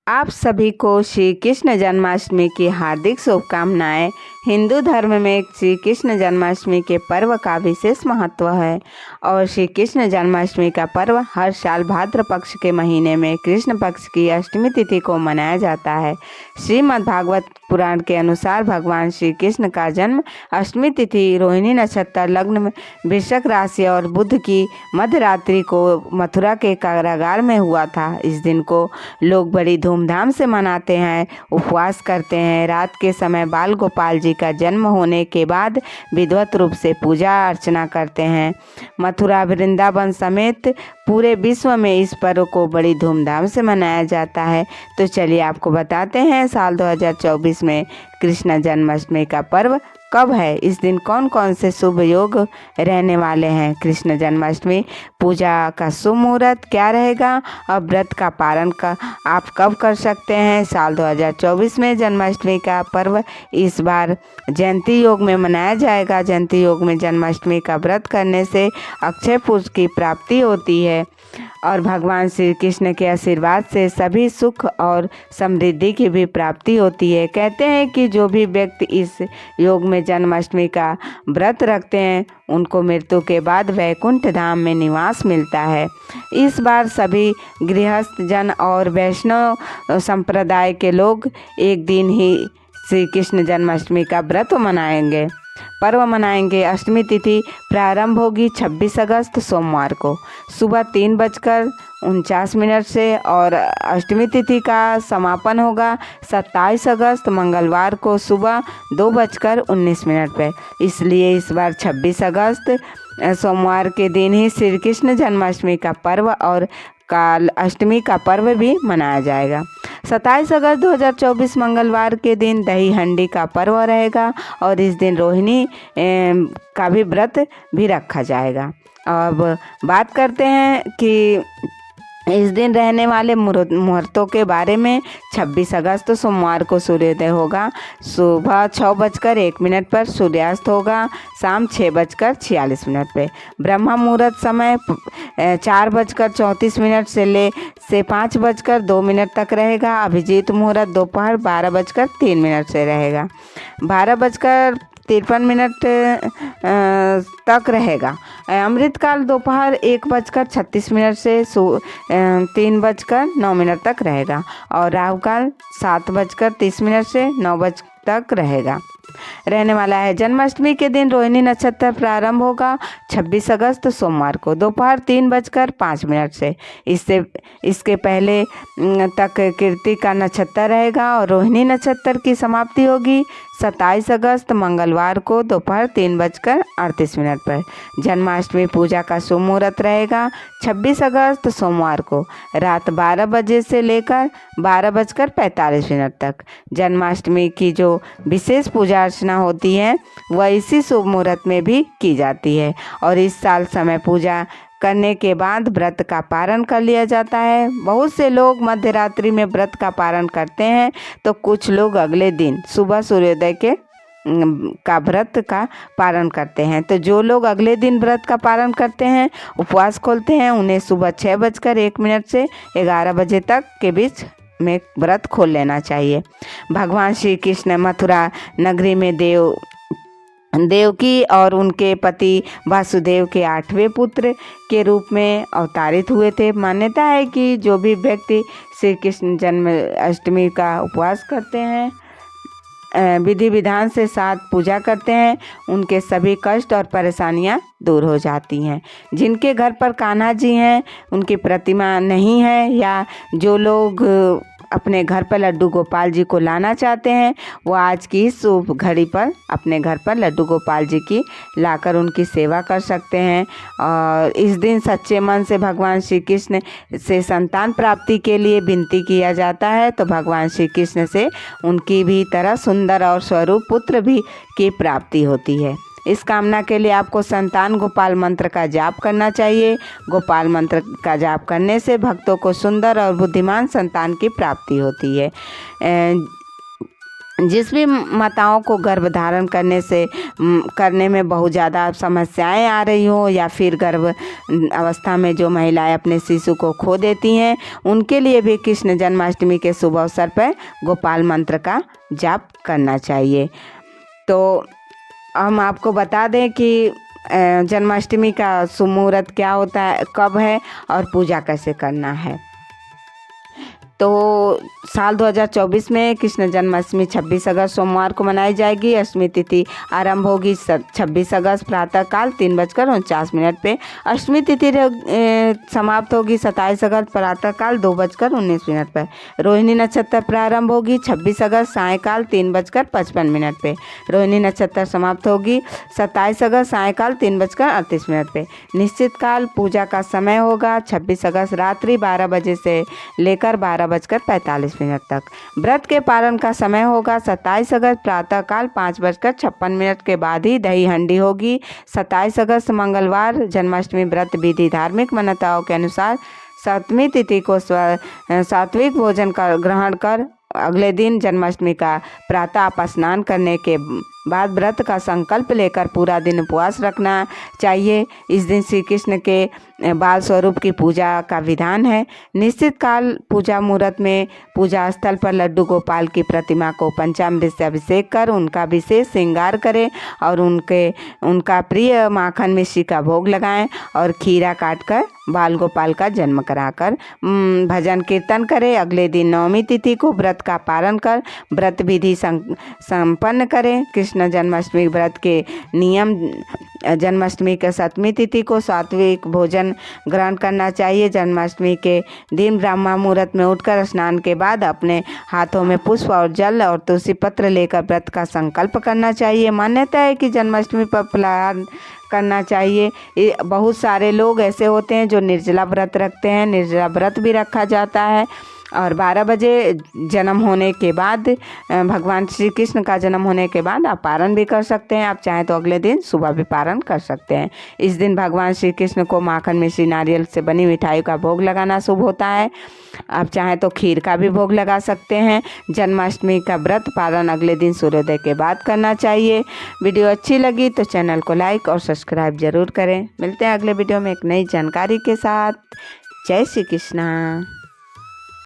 आप सभी को श्री कृष्ण जन्माष्टमी की हार्दिक शुभकामनाएं। हिंदू धर्म में श्री कृष्ण जन्माष्टमी के पर्व का विशेष महत्व है और श्री कृष्ण जन्माष्टमी का पर्व हर साल भाद्र पक्ष के महीने में कृष्ण पक्ष की अष्टमी तिथि को मनाया जाता है। श्रीमद् भागवत पुराण के अनुसार भगवान श्री कृष्ण का जन्म अष्टमी तिथि रोहिणी नक्षत्र लग्न में वृश्चिक राशि और बुध की मध्य रात्रि को मथुरा के कारागार में हुआ था। इस दिन को लोग बड़ी धूमधाम से मनाते हैं, उपवास करते हैं। रात के समय बाल गोपाल जी का जन्म होने के बाद विधिवत रूप से पूजा अर्चना करते हैं। मथुरा वृंदावन समेत पूरे विश्व में इस पर्व को बड़ी धूमधाम से मनाया जाता है। तो चलिए आपको बताते हैं साल 2024 में कृष्ण जन्माष्टमी का पर्व कब है, इस दिन कौन कौन से शुभ योग रहने वाले हैं। कृष्ण जन्माष्टमी पूजा का शुभ मुहूर्त क्या रहेगा और व्रत का पालन का आप कब कर सकते हैं। साल 2024 में जन्माष्टमी का पर्व इस बार जयंती योग में मनाया जाएगा। जयंती योग में जन्माष्टमी का व्रत करने से अक्षय पुरुष की प्राप्ति होती है और भगवान श्री कृष्ण के आशीर्वाद से सभी सुख और समृद्धि की भी प्राप्ति होती है। कहते हैं कि जो भी व्यक्ति इस योग में जन्माष्टमी का व्रत रखते हैं उनको मृत्यु के बाद वैकुंठ धाम में निवास मिलता है। इस बार सभी गृहस्थ जन और वैष्णव संप्रदाय के लोग एक दिन ही श्री कृष्ण जन्माष्टमी का व्रत पर्व मनाएंगे। अष्टमी तिथि प्रारंभ होगी 26 अगस्त सोमवार को सुबह 3:49 से और अष्टमी तिथि का समापन होगा 27 अगस्त मंगलवार को सुबह 2:19 पर। इसलिए इस बार 26 अगस्त सोमवार के दिन ही श्री कृष्ण जन्माष्टमी का पर्व और काल अष्टमी का पर्व भी मनाया जाएगा। 27 अगस्त 2024 मंगलवार के दिन दही हंडी का पर्व रहेगा और इस दिन रोहिणी का भी व्रत भी रखा जाएगा। अब बात करते हैं कि इस दिन रहने वाले मुहूर्तों के बारे में। 26 अगस्त सोमवार को सूर्योदय होगा सुबह 6:01 पर, सूर्यास्त होगा शाम 6:46 पे। ब्रह्म मुहूर्त समय 4:34 से 5:02 तक रहेगा। अभिजीत मुहूर्त दोपहर 12:03 से रहेगा। 12:53 तक रहेगा। अमृतकाल दोपहर 1:36 से 3:09 तक रहेगा और राहु काल 7:30 से 9 तक रहेगा रहने वाला है। जन्माष्टमी के दिन रोहिणी नक्षत्र प्रारंभ होगा 26 अगस्त सोमवार को दोपहर 3:05 से। इसके पहले तक कृत्तिका नक्षत्र रहेगा और रोहिणी नक्षत्र की समाप्ति होगी 27 अगस्त मंगलवार को दोपहर 3:38 पर। जन्माष्टमी पूजा का शुभ मुहूर्त रहेगा 26 अगस्त सोमवार को रात 12 बजे से लेकर 12:45 तक। जन्माष्टमी की जो विशेष पूजा अर्चना होती है वह इसी शुभ मुहूर्त में भी की जाती है और इस साल समय पूजा करने के बाद व्रत का पारण कर लिया जाता है। बहुत से लोग मध्य रात्रि में व्रत का पारण करते हैं तो कुछ लोग अगले दिन सुबह सूर्योदय का व्रत का पारण करते हैं। तो जो लोग अगले दिन व्रत का पारण करते हैं, उपवास खोलते हैं, उन्हें सुबह 6:01 से 11 बजे तक के बीच में व्रत खोल लेना चाहिए। भगवान श्री कृष्ण मथुरा नगरी में देवकी और उनके पति वासुदेव के 8वें पुत्र के रूप में अवतारित हुए थे। मान्यता है कि जो भी व्यक्ति श्री कृष्ण जन्माष्टमी का उपवास करते हैं, विधि विधान से साथ पूजा करते हैं, उनके सभी कष्ट और परेशानियां दूर हो जाती हैं। जिनके घर पर कान्हा जी हैं, उनकी प्रतिमा नहीं है, या जो लोग अपने घर पर लड्डू गोपाल जी को लाना चाहते हैं, वो आज की शुभ घड़ी पर अपने घर पर लड्डू गोपाल जी की लाकर उनकी सेवा कर सकते हैं। और इस दिन सच्चे मन से भगवान श्री कृष्ण से संतान प्राप्ति के लिए विनती किया जाता है तो भगवान श्री कृष्ण से उनकी भी तरह सुंदर और स्वरूप पुत्र भी की प्राप्ति होती है। इस कामना के लिए आपको संतान गोपाल मंत्र का जाप करना चाहिए। गोपाल मंत्र का जाप करने से भक्तों को सुंदर और बुद्धिमान संतान की प्राप्ति होती है। जिस भी माताओं को गर्भधारण करने में बहुत ज़्यादा समस्याएं आ रही हो, या फिर गर्भ अवस्था में जो महिलाएं अपने शिशु को खो देती हैं, उनके लिए भी कृष्ण जन्माष्टमी के शुभ अवसर पर गोपाल मंत्र का जाप करना चाहिए। तो हम आपको बता दें कि जन्माष्टमी का शुभ मुहूर्त क्या होता है, कब है और पूजा कैसे करना है। तो साल 2024 में कृष्ण जन्माष्टमी 26 अगस्त सोमवार को मनाई जाएगी। अष्टमी तिथि आरंभ होगी 26 अगस्त प्रातःकाल 3:49 पे। अष्टमी तिथि समाप्त होगी 27 अगस्त प्रातःकाल 2:19 पर। रोहिणी नक्षत्र प्रारंभ होगी 26 अगस्त सायकाल 3:55 पे। रोहिणी नक्षत्र समाप्त होगी 27 अगस्त सायकाल 3:38 पे। निश्चित काल पूजा का समय होगा 26 अगस्त रात्रि 12 बजे से लेकर 12:45 तक। व्रत के पारण का समय होगा 27 अगस्त प्रातःकाल 5:56 के बाद ही दही हंडी होगी। 27 अगस्त मंगलवार जन्माष्टमी व्रत विधि धार्मिक मान्यताओं के अनुसार 7वीं तिथि को सात्विक भोजन ग्रहण कर अगले दिन जन्माष्टमी का प्रातः आप स्नान करने के बाद व्रत का संकल्प लेकर पूरा दिन उपवास रखना चाहिए। इस दिन श्री कृष्ण के बाल स्वरूप की पूजा का विधान है। निश्चित काल पूजा मुहूर्त में पूजा स्थल पर लड्डू गोपाल की प्रतिमा को पंचामृत से अभिषेक कर उनका विशेष श्रृंगार करें और उनका प्रिय माखन मिश्री का भोग लगाएं और खीरा काटकर बाल गोपाल का जन्म कराकर भजन कीर्तन करें। अगले दिन 9वीं तिथि को व्रत का पारण कर व्रत विधि संपन्न करें। कृष्ण जन्माष्टमी व्रत के नियम: जन्माष्टमी के 7वीं तिथि को सात्विक भोजन ग्रहण करना चाहिए। जन्माष्टमी के दिन ब्रह्मा मुहूर्त में उठकर स्नान के बाद अपने हाथों में पुष्प और जल और तुलसी पत्र लेकर व्रत का संकल्प करना चाहिए। मान्यता है कि जन्माष्टमी पर फलाहार करना चाहिए। बहुत सारे लोग ऐसे होते हैं जो निर्जला व्रत रखते हैं, निर्जला व्रत भी रखा जाता है। और 12 बजे जन्म होने के बाद भगवान श्री कृष्ण का जन्म होने के बाद आप पारण भी कर सकते हैं। आप चाहें तो अगले दिन सुबह भी पारण कर सकते हैं। इस दिन भगवान श्री कृष्ण को माखन मिश्री नारियल से बनी मिठाई का भोग लगाना शुभ होता है। आप चाहें तो खीर का भी भोग लगा सकते हैं। जन्माष्टमी का व्रत पारण अगले दिन सूर्योदय के बाद करना चाहिए। वीडियो अच्छी लगी तो चैनल को लाइक और सब्सक्राइब जरूर करें। मिलते हैं अगले वीडियो में एक नई जानकारी के साथ। जय श्री कृष्णा।